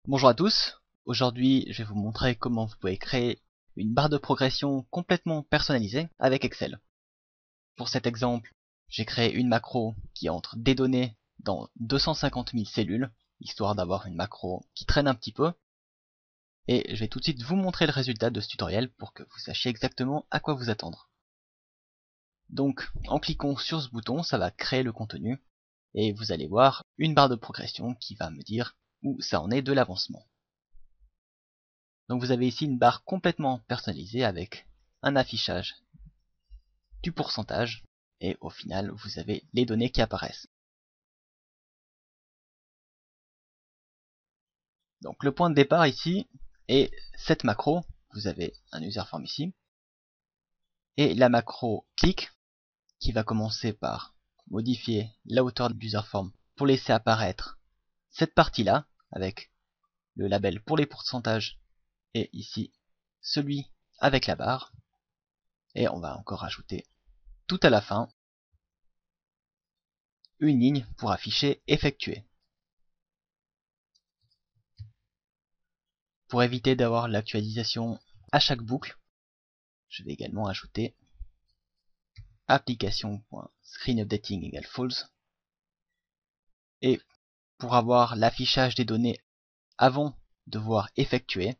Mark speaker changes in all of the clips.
Speaker 1: Bonjour à tous, aujourd'hui je vais vous montrer comment vous pouvez créer une barre de progression complètement personnalisée avec Excel. Pour cet exemple, j'ai créé une macro qui entre des données dans 250 000 cellules, histoire d'avoir une macro qui traîne un petit peu. Et je vais tout de suite vous montrer le résultat de ce tutoriel pour que vous sachiez exactement à quoi vous attendre. Donc en cliquant sur ce bouton, ça va créer le contenu et vous allez voir une barre de progression qui va me dire où ça en est de l'avancement. Donc vous avez ici une barre complètement personnalisée avec un affichage du pourcentage et au final vous avez les données qui apparaissent. Donc le point de départ ici est cette macro, vous avez un user form ici, et la macro click qui va commencer par modifier la hauteur de l'user form pour laisser apparaître cette partie là avec le label pour les pourcentages et ici celui avec la barre, et on va encore ajouter tout à la fin une ligne pour afficher effectué. Pour éviter d'avoir l'actualisation à chaque boucle, je vais également ajouter application.screenUpdating égale false. Et pour avoir l'affichage des données avant de voir effectuer,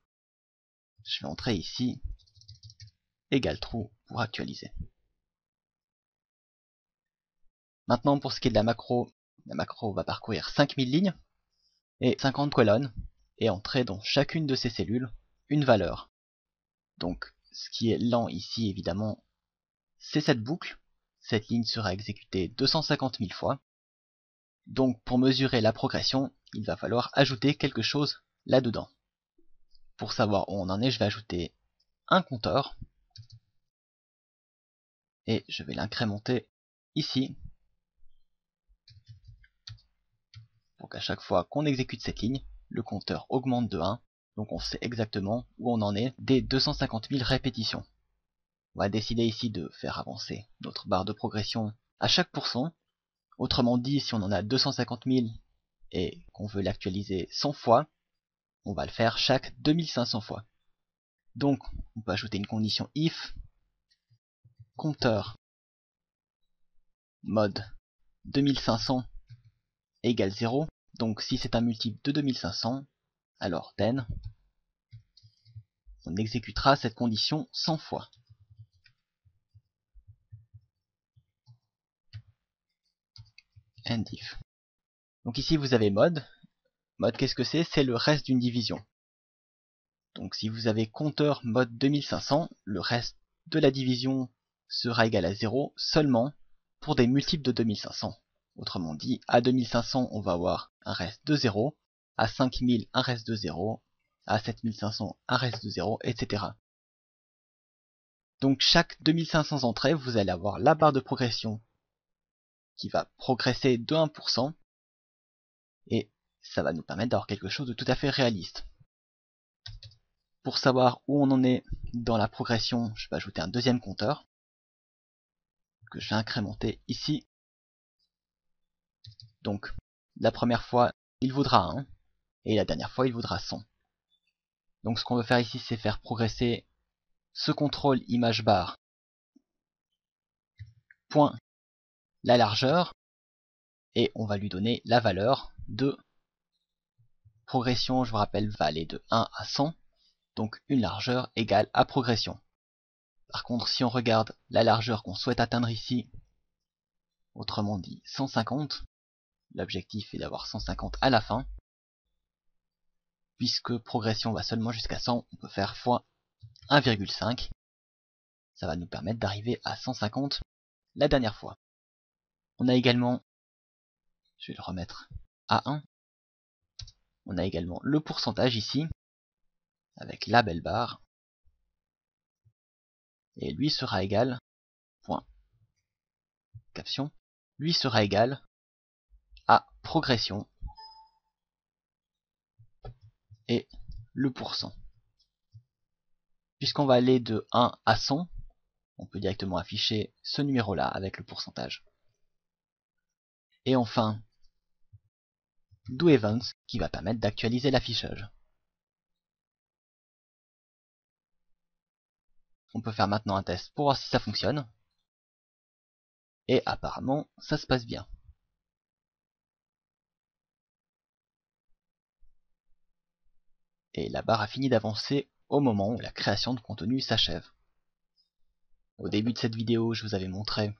Speaker 1: je vais entrer ici égale true pour actualiser. Maintenant pour ce qui est de la macro va parcourir 5000 lignes et 50 colonnes et entrer dans chacune de ces cellules une valeur. Donc ce qui est lent ici évidemment, c'est cette boucle. Cette ligne sera exécutée 250 000 fois. Donc pour mesurer la progression, il va falloir ajouter quelque chose là-dedans. Pour savoir où on en est, je vais ajouter un compteur. Et je vais l'incrémenter ici. Pour qu'à chaque fois qu'on exécute cette ligne, le compteur augmente de 1. Donc on sait exactement où on en est des 250 000 répétitions. On va décider ici de faire avancer notre barre de progression à chaque pourcent. Autrement dit, si on en a 250 000 et qu'on veut l'actualiser 100 fois, on va le faire chaque 2500 fois. Donc on peut ajouter une condition if compteur mode 2500 égale 0. Donc si c'est un multiple de 2500, alors then on exécutera cette condition 100 fois. And if. Donc ici vous avez mode. Mode qu'est-ce que c'est? C'est le reste d'une division. Donc si vous avez compteur mode 2500, le reste de la division sera égal à 0 seulement pour des multiples de 2500. Autrement dit, à 2500 on va avoir un reste de 0, à 5000 un reste de 0, à 7500 un reste de 0, etc. Donc chaque 2500 entrées, vous allez avoir la barre de progression qui va progresser de 1%, et ça va nous permettre d'avoir quelque chose de tout à fait réaliste. Pour savoir où on en est dans la progression, je vais ajouter un deuxième compteur, que je vais incrémenter ici. Donc la première fois il vaudra 1, et la dernière fois il vaudra 100. Donc ce qu'on veut faire ici, c'est faire progresser ce contrôle image bar point la largeur, et on va lui donner la valeur de progression. Je vous rappelle, va aller de 1 à 100, donc une largeur égale à progression. Par contre, si on regarde la largeur qu'on souhaite atteindre ici, autrement dit 150, l'objectif est d'avoir 150 à la fin. Puisque progression va seulement jusqu'à 100, on peut faire x 1,5. Ça va nous permettre d'arriver à 150 la dernière fois. On a également, je vais le remettre à 1, on a également le pourcentage ici, avec la belle barre, et lui sera égal, point, caption, lui sera égal à progression, et le pourcent. Puisqu'on va aller de 1 à 100, on peut directement afficher ce numéro-là avec le pourcentage. Et enfin, doEvents qui va permettre d'actualiser l'affichage. On peut faire maintenant un test pour voir si ça fonctionne. Et apparemment, ça se passe bien. Et la barre a fini d'avancer au moment où la création de contenu s'achève. Au début de cette vidéo, je vous avais montré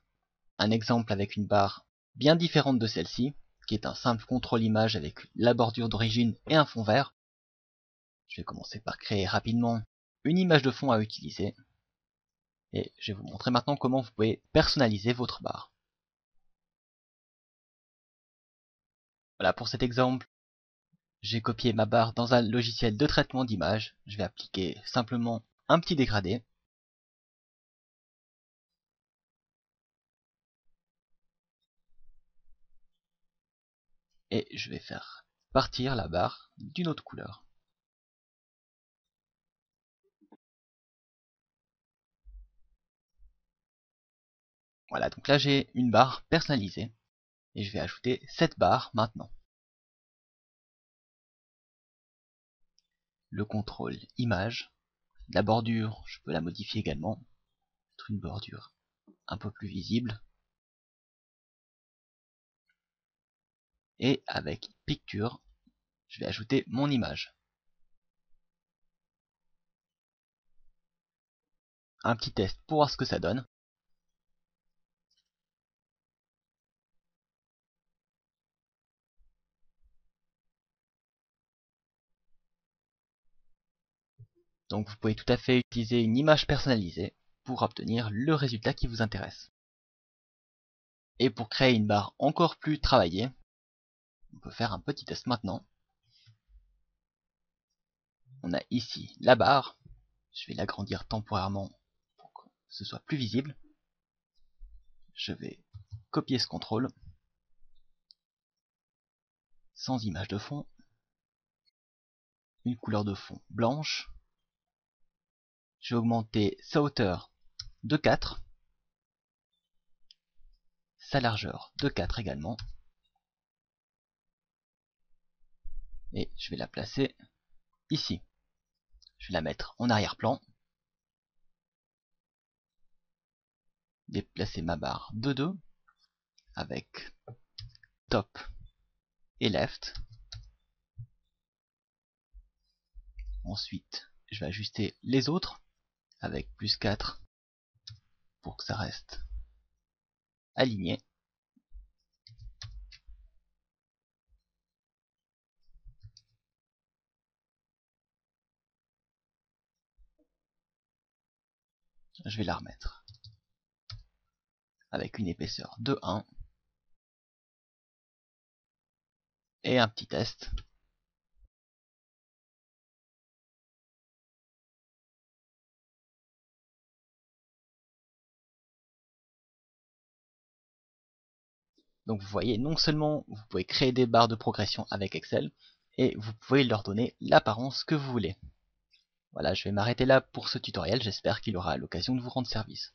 Speaker 1: un exemple avec une barre bien différente de celle-ci, qui est un simple contrôle image avec la bordure d'origine et un fond vert. Je vais commencer par créer rapidement une image de fond à utiliser. Et je vais vous montrer maintenant comment vous pouvez personnaliser votre barre. Voilà, pour cet exemple, j'ai copié ma barre dans un logiciel de traitement d'image. Je vais appliquer simplement un petit dégradé. Et je vais faire partir la barre d'une autre couleur. Voilà, donc là j'ai une barre personnalisée. Et je vais ajouter cette barre maintenant. Le contrôle image. La bordure, je peux la modifier également. Mettre une bordure un peu plus visible. Et avec picture, je vais ajouter mon image. Un petit test pour voir ce que ça donne. Donc vous pouvez tout à fait utiliser une image personnalisée pour obtenir le résultat qui vous intéresse. Et pour créer une barre encore plus travaillée, on peut faire un petit test maintenant. On a ici la barre. Je vais l'agrandir temporairement pour que ce soit plus visible. Je vais copier ce contrôle sans image de fond, une couleur de fond blanche. Je vais augmenter sa hauteur de 4, sa largeur de 4 également. Et je vais la placer ici. Je vais la mettre en arrière-plan. Déplacer ma barre de 2 avec top et left. Ensuite, je vais ajuster les autres avec plus 4 pour que ça reste aligné. Je vais la remettre avec une épaisseur de 1 et un petit test. Donc vous voyez, non seulement vous pouvez créer des barres de progression avec Excel, et vous pouvez leur donner l'apparence que vous voulez. Voilà, je vais m'arrêter là pour ce tutoriel, j'espère qu'il aura l'occasion de vous rendre service.